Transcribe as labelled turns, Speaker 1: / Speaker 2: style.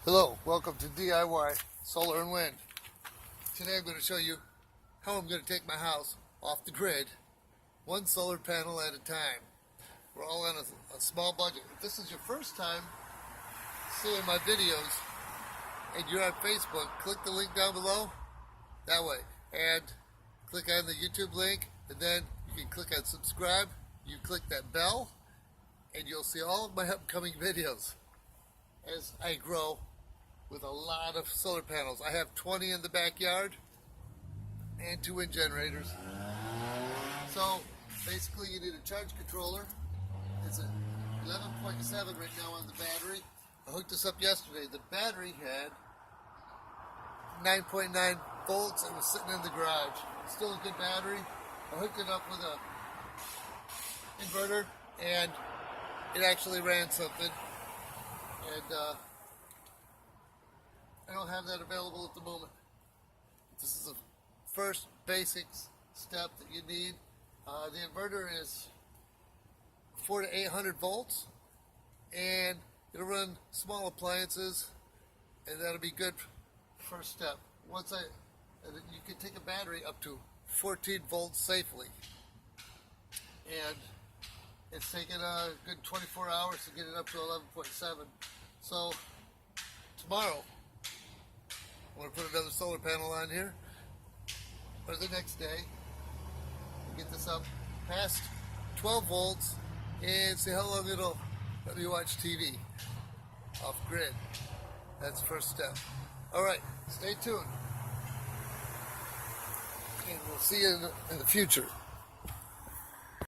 Speaker 1: Hello, welcome to DIY Solar and Wind. Today I'm going to show you how I'm going to take my house off the grid, one solar panel at a time. We're all on a small budget. If this is your first time seeing my videos and you're on Facebook, click the link down below, that way, and click on the YouTube link, and then you can click on subscribe, you click that bell, and you'll see all of my upcoming videos as I grow with a lot of solar panels. I have 20 in the backyard and 2 wind generators. So basically you need a charge controller. It's a 11.7 right now on the battery. I hooked this up yesterday. The battery had 9.9 volts and was sitting in the garage. Still a good battery. I hooked it up with a inverter and it actually ran something. And I don't have that available at the moment. This is the first basic step that you need. The inverter is 400 to 800 volts, and it'll run small appliances, and that'll be good first step. You can take a battery up to 14 volts safely, and it's taken a good 24 hours to get it up to 11.7. So tomorrow, I want to put another solar panel on here, or the next day, and get this up past 12 volts and see how long it'll let me watch TV off grid. That's the first step. Alright, stay tuned, and we'll see you in the future.